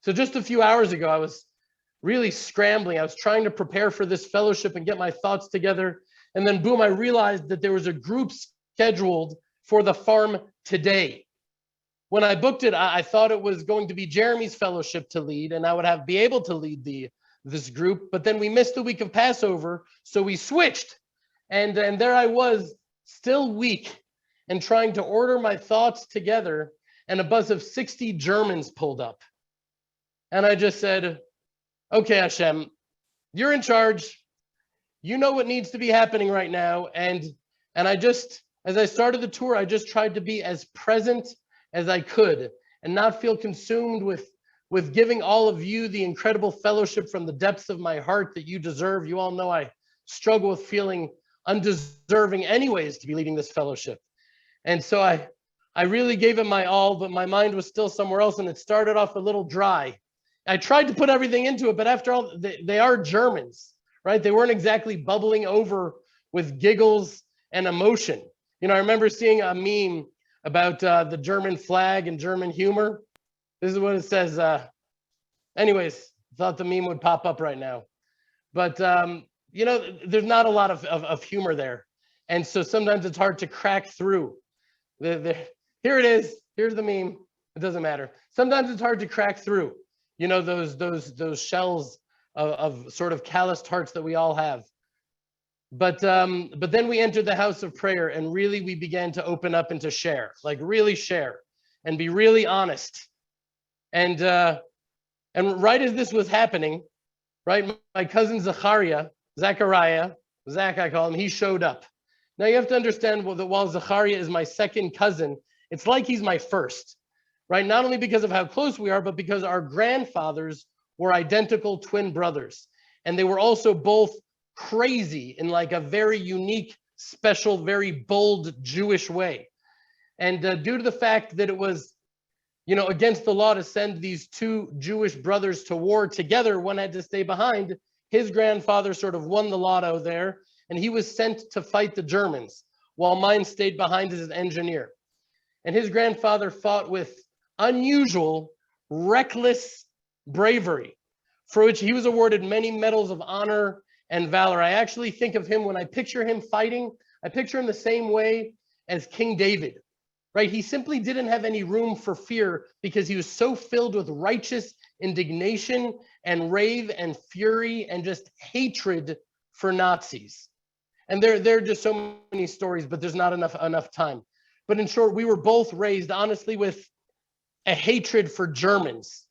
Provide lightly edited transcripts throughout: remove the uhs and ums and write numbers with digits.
So just a few hours ago, I was really scrambling. I was trying to prepare for this fellowship and get my thoughts together. And then boom, I realized that there was a group scheduled for the farm today. When I booked it, I thought it was going to be Jeremy's fellowship to lead, and I would be able to lead this group. But then we missed the week of Passover, so we switched. And there I was, still weak and trying to order my thoughts together, and a bus of 60 Germans pulled up. And I just said, okay, Hashem, you're in charge. You know what needs to be happening right now. And I just, as I started the tour, I just tried to be as present as I could and not feel consumed with giving all of you the incredible fellowship from the depths of my heart that you deserve. You all know I struggle with feeling undeserving anyways to be leading this fellowship. And so I really gave it my all, but my mind was still somewhere else, and it started off a little dry. I tried to put everything into it, but after all, they are Germans, right? They weren't exactly bubbling over with giggles and emotion. You know, I remember seeing a meme about the German flag and German humor. This is what it says. Anyways, thought the meme would pop up right now. But, you know, there's not a lot of humor there. And so sometimes it's hard to crack through. Here it is. Here's the meme. It doesn't matter. Sometimes it's hard to crack through. You know, those shells of sort of calloused hearts that we all have. But then we entered the house of prayer, and really we began to open up and to share, like really share and be really honest. And right as this was happening, right, my cousin Zachariah, Zach I call him, he showed up. Now you have to understand that while Zachariah is my second cousin, it's like he's my first. Right? Not only because of how close we are, but because our grandfathers were identical twin brothers. And they were also both crazy in like a very unique, special, very bold Jewish way. And due to the fact that it was, you know, against the law to send these two Jewish brothers to war together, one had to stay behind. His grandfather sort of won the lotto there, and he was sent to fight the Germans, while mine stayed behind as an engineer. And his grandfather fought with unusual, reckless bravery, for which he was awarded many medals of honor and valor. I actually think of him, when I picture him fighting, I picture him the same way as King David, right? He simply didn't have any room for fear because he was so filled with righteous indignation and rage and fury and just hatred for Nazis. And there are just so many stories, but there's not enough time. But in short, we were both raised, honestly, with a hatred for Germans,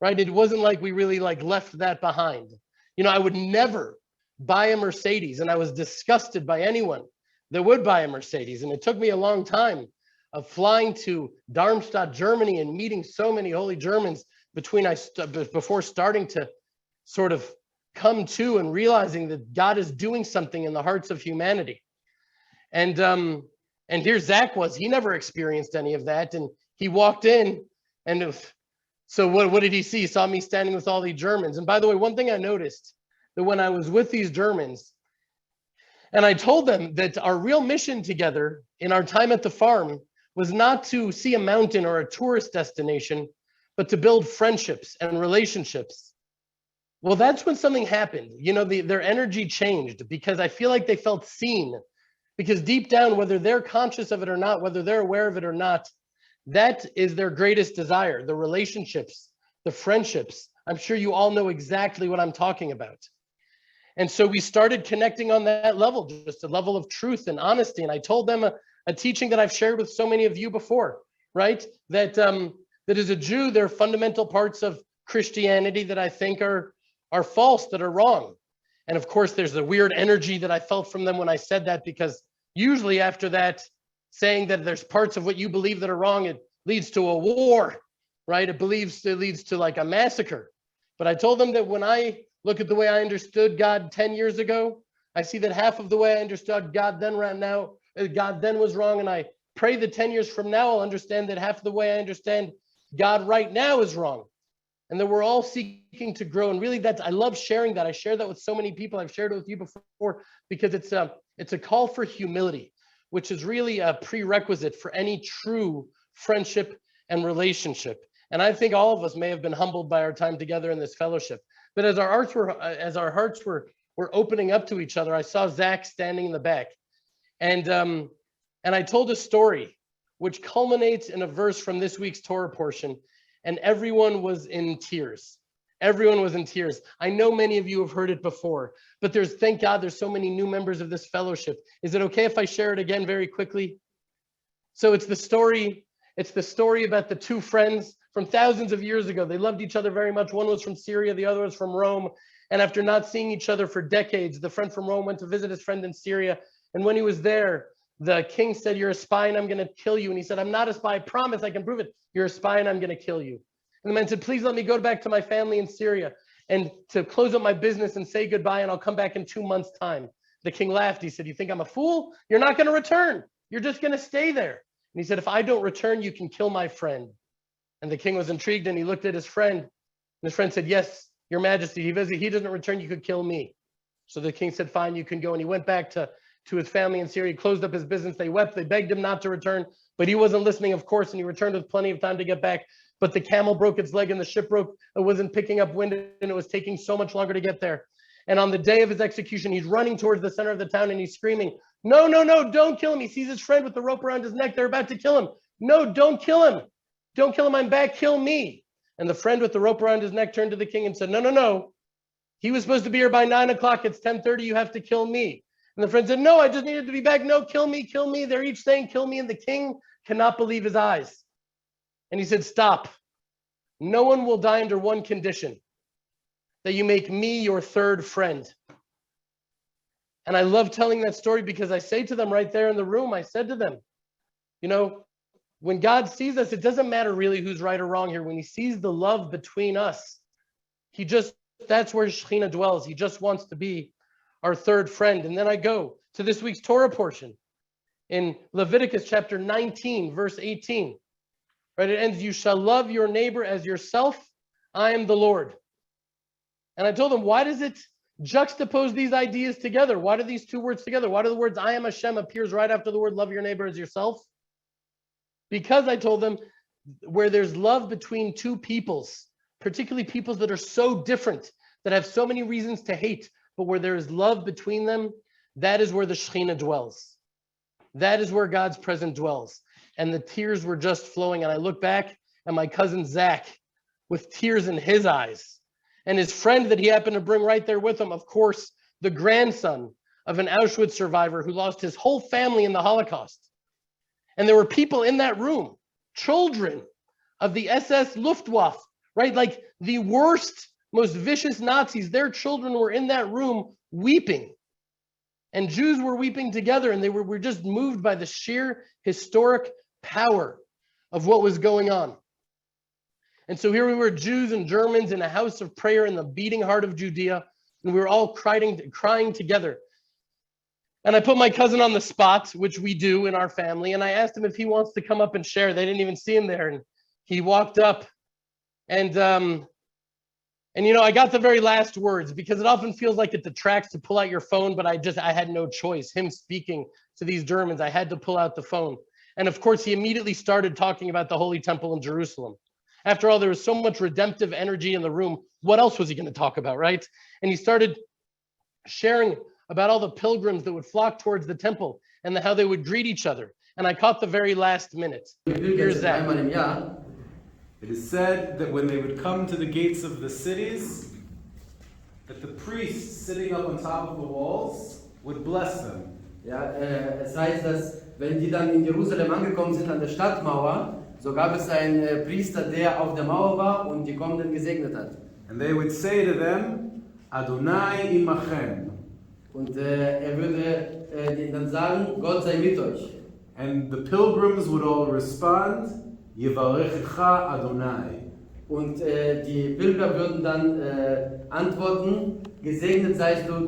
right? It wasn't like we really like left that behind. You know, I would never buy a Mercedes, and I was disgusted by anyone that would buy a Mercedes. And it took me a long time of flying to Darmstadt, Germany, and meeting so many holy Germans before starting to sort of come to and realizing that God is doing something in the hearts of humanity. And here Zach was, he never experienced any of that. And he walked in, and so what did he see? He saw me standing with all these Germans. And by the way, one thing I noticed, that when I was with these Germans, and I told them that our real mission together in our time at the farm was not to see a mountain or a tourist destination, but to build friendships and relationships. Well, that's when something happened. You know, their energy changed, because I feel like they felt seen. Because deep down, whether they're conscious of it or not, whether they're aware of it or not, that is their greatest desire, the relationships, the friendships. I'm sure you all know exactly what I'm talking about. And so we started connecting on that level, just a level of truth and honesty. And I told them a teaching that I've shared with so many of you before, right? That as a Jew, there are fundamental parts of Christianity that I think are false, that are wrong. And of course, there's the weird energy that I felt from them when I said that, because usually after that, saying that there's parts of what you believe that are wrong, it leads to a war, right? It leads to like a massacre. But I told them that when I look at the way I understood God 10 years ago, I see that half of the way I understood God then was wrong. And I pray that 10 years from now, I'll understand that half of the way I understand God right now is wrong. And that we're all seeking to grow. And really, I love sharing that. I share that with so many people. I've shared it with you before, because it's a call for humility, which is really a prerequisite for any true friendship and relationship. And I think all of us may have been humbled by our time together in this fellowship. But as our hearts were opening up to each other, I saw Zach standing in the back. And I told a story which culminates in a verse from this week's Torah portion. And everyone was in tears. Everyone was in tears. I know many of you have heard it before, but thank God there's so many new members of this fellowship. Is it okay if I share it again very quickly? So it's the story about the two friends from thousands of years ago. They loved each other very much. One was from Syria, the other was from Rome. And after not seeing each other for decades, the friend from Rome went to visit his friend in Syria. And when he was there, the king said, "You're a spy and I'm going to kill you." And he said, "I'm not a spy. I promise I can prove it. You're a spy and I'm going to kill you." And the man said, "Please let me go back to my family in Syria and to close up my business and say goodbye, and I'll come back in 2 months' time." The king laughed. He said, "You think I'm a fool? You're not going to return. You're just going to stay there." And he said, "If I don't return, you can kill my friend." And the king was intrigued, and he looked at his friend. And his friend said, "Yes, Your Majesty, if he doesn't return, you could kill me." So the king said, "Fine, you can go." And he went back to his family in Syria. He closed up his business. They wept. They begged him not to return, but he wasn't listening, of course, and he returned with plenty of time to get back. But the camel broke its leg and the ship broke. It wasn't picking up wind, and it was taking so much longer to get there. And on the day of his execution, he's running towards the center of the town and he's screaming, "No, no, no, don't kill him." He sees his friend with the rope around his neck. They're about to kill him. "No, don't kill him. Don't kill him. I'm back. Kill me." And the friend with the rope around his neck turned to the king and said, "No, no, no. He was supposed to be here by 9 o'clock. It's 10:30. You have to kill me." And the friend said, "No, I just needed to be back. No, kill me, kill me." They're each saying, "Kill me." And the king cannot believe his eyes. And he said, "Stop. No one will die under one condition, that you make me your third friend." And I love telling that story because I say to them right there in the room, I said to them, when God sees us, it doesn't matter really who's right or wrong here. When he sees the love between us, that's where Shekhinah dwells. He just wants to be our third friend. And then I go to this week's Torah portion in Leviticus chapter 19, verse 18. Right? It ends, "You shall love your neighbor as yourself. I am the Lord." And I told them, why does it juxtapose these ideas together? Why do these two words together? Why do the words "I am Hashem" appears right after the word "love your neighbor as yourself"? Because I told them, where there's love between two peoples, particularly peoples that are so different, that have so many reasons to hate, but where there is love between them, that is where the Shekhinah dwells. That is where God's presence dwells. And the tears were just flowing. And I look back at my cousin Zach with tears in his eyes. And his friend that he happened to bring right there with him, of course, the grandson of an Auschwitz survivor who lost his whole family in the Holocaust. And there were people in that room, children of the SS Luftwaffe, right? Like the worst, most vicious Nazis. Their children were in that room weeping. And Jews were weeping together, and they were just moved by the sheer historic power of what was going on. And so here we were, Jews and Germans in a house of prayer in the beating heart of Judea, and we were all crying together. And I put my cousin on the spot, which we do in our family, and I asked him if he wants to come up and share. They didn't even see him there, and he walked up, and I got the very last words, because it often feels like it detracts to pull out your phone, but I had no choice. Him speaking to these Germans, I had to pull out the phone. And of course, he immediately started talking about the Holy Temple in Jerusalem. After all, there was so much redemptive energy in the room. What else was he going to talk about, right? And he started sharing about all the pilgrims that would flock towards the temple and how they would greet each other. And I caught the very last minute. Here's that. It is said that when they would come to the gates of the cities, that the priests sitting up on top of the walls would bless them. Ja, es heißt, dass wenn die dann in Jerusalem angekommen sind an der Stadtmauer, so gab es einen Priester, der auf der Mauer war und die Kommenden gesegnet hat. And they would say to them, Adonai imachem. Und würde dann sagen, Gott sei mit euch. And the pilgrims would all respond, Yevarechecha Adonai. Und die Pilger würden dann antworten, gesegnet seist du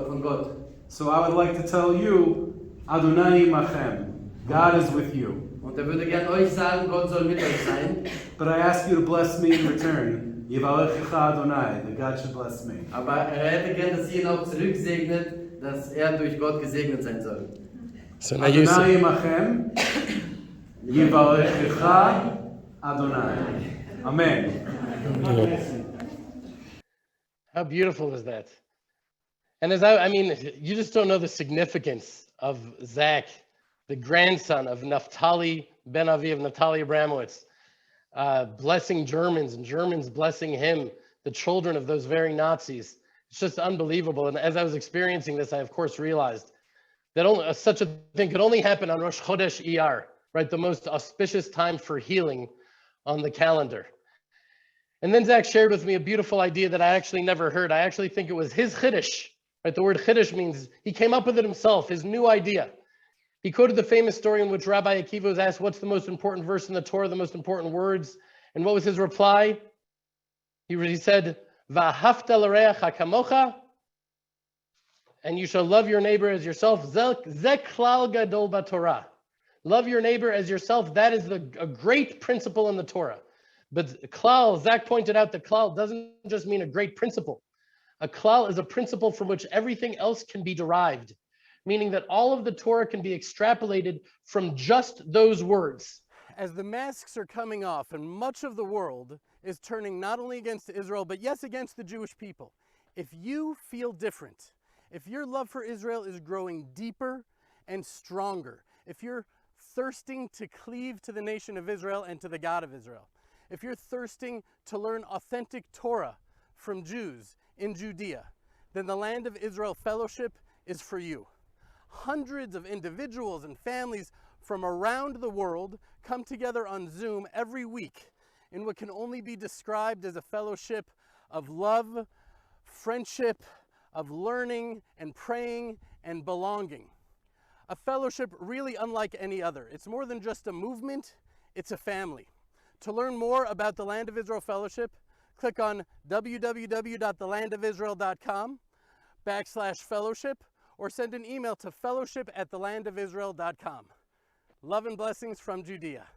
von Gott. So I would like to tell you, Adonai imachem. God is with you. Und würde gern euch sagen, Gott soll mit euch sein. But I ask you to bless me in return. Yevarechecha Adonai, that God should bless me. Aber hätte gern, dass ihr ihn auch zurücksegnet, dass durch Gott gesegnet sein soll. So now you Adonai imachem, Yevarechecha Adonai. Amen. How beautiful is that? And I mean, you just don't know the significance of Zach, the grandson of Naphtali ben Avi, of Naphtali Abramowitz, blessing Germans and Germans blessing him, the children of those very Nazis. It's just unbelievable. And as I was experiencing this, I of course realized that such a thing could only happen on Rosh Chodesh Iyar, right? The most auspicious time for healing on the calendar. And then Zach shared with me a beautiful idea that I actually never heard. I actually think it was his chiddush, right? The word chiddush means he came up with it himself, his new idea. He quoted the famous story in which Rabbi Akiva was asked, what's the most important verse in the Torah, the most important words? And what was his reply? He said, V'ahavta l'reacha kamocha, and you shall love your neighbor as yourself. Ze klal gadol b'Torah. Love your neighbor as yourself. That is a great principle in the Torah. But klal, Zach pointed out that klal doesn't just mean a great principle. A klal is a principle from which everything else can be derived, meaning that all of the Torah can be extrapolated from just those words. As the masks are coming off and much of the world is turning not only against Israel, but yes, against the Jewish people, if you feel different, if your love for Israel is growing deeper and stronger, if you're thirsting to cleave to the nation of Israel and to the God of Israel, if you're thirsting to learn authentic Torah from Jews in Judea, then the Land of Israel Fellowship is for you. Hundreds of individuals and families from around the world come together on Zoom every week in what can only be described as a fellowship of love, friendship, of learning and praying and belonging. A fellowship really unlike any other. It's more than just a movement, it's a family. To learn more about the Land of Israel Fellowship, click on www.thelandofisrael.com/fellowship or send an email to fellowship@thelandofisrael.com. Love and blessings from Judea.